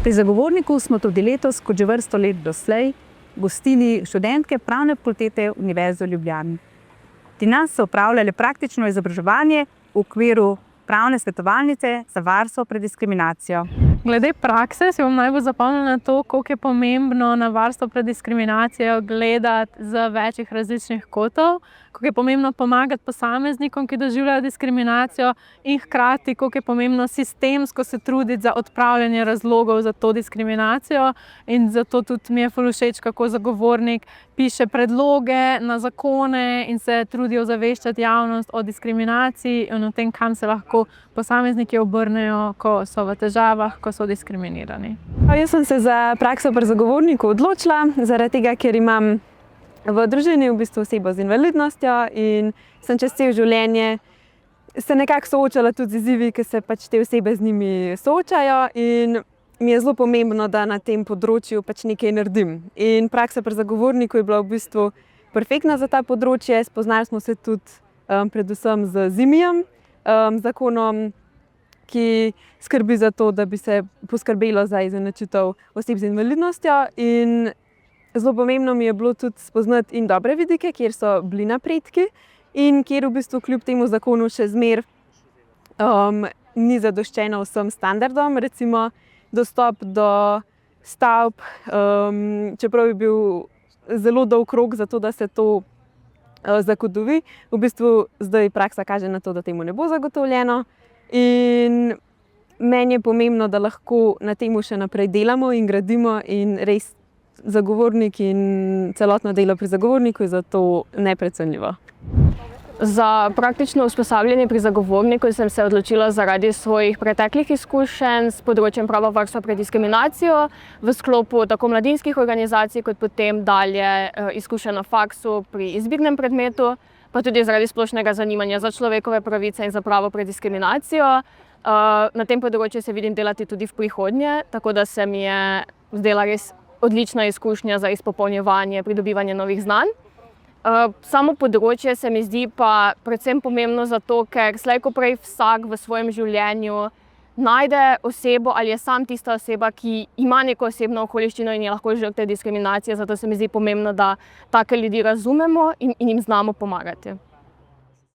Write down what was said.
Pri Zagovorniku smo tudi letos, kot že vrsto let doslej, gostili študentke Pravne fakultete Univerze v Ljubljani. Pri nas so opravljale praktično izobraževanje v okviru pravne svetovalnice za varstvo pred diskriminacijo. Glede prakse si bom najbolj zapomnila to, koliko je pomembno na varstvo pred diskriminacijo gledati z večjih različnih kotov, koliko je pomembno pomagati posameznikom, ki doživljajo diskriminacijo, in hkrati, koliko je pomembno sistemsko se truditi za odpravljanje razlogov za to diskriminacijo. In zato tudi mi je ful všeč, kako Zagovornik piše predloge na zakone in se trudi ozaveščati javnost o diskriminaciji in o tem, kam se lahko posamezniki obrnejo, ko so v težavah, ko so diskriminirani. Jaz sem se za prakso pri Zagovorniku odločila, zaradi tega, ker imam v družini v bistvu osebo z invalidnostjo in sem čez celo življenje se nekako soočala tudi z izzivi, ki se pač te osebe z njimi soočajo, in mi je zelo pomembno, da na tem področju pač nekaj naredim. In praksa pri Zagovorniku je bila v bistvu perfektna za ta področje. Spoznali smo se tudi predvsem z ZIMI-jem, zakonom, ki skrbi za to, da bi se poskrbelo za izenačitev oseb z invalidnostjo. In zelo pomembno mi je bilo tudi spoznati in dobre vidike, kjer so bili napredki in kjer v bistvu kljub temu zakonu še zmeraj ni zadoščeno vsem standardom. Recimo dostop do stavb, čeprav je bil zelo dolg rok za to, da se to zagotovi, v bistvu zdaj praksa kaže na to, da temu ne bo zagotovljeno. In meni je pomembno, da lahko na tem še naprej delamo in gradimo, in res Zagovornik in celotno delo pri Zagovorniku je zato neprecenljivo. Za praktično usposabljanje pri Zagovorniku sem se odločila zaradi svojih preteklih izkušenj s področjem prava varstva pred diskriminacijo v sklopu tako mladinskih organizacij, kot potem dalje izkušenj na faksu pri izbirnem predmetu, pa tudi zaradi splošnega zanimanja za človekove pravice in za pravo pred diskriminacijo. Na tem področju se vidim delati tudi v prihodnje, tako da se mi je zdela res odlična izkušnja za izpopolnjevanje, pridobivanje novih znanj. Samo področje se mi zdi pa predvsem pomembno zato, ker slej ko prej vsak v svojem življenju najde osebo ali je sam tista oseba, ki ima neko osebno okoliščino in je lahko žrtev diskriminacije. Zato se mi zdi pomembno, da take ljudi razumemo in jim znamo pomagati.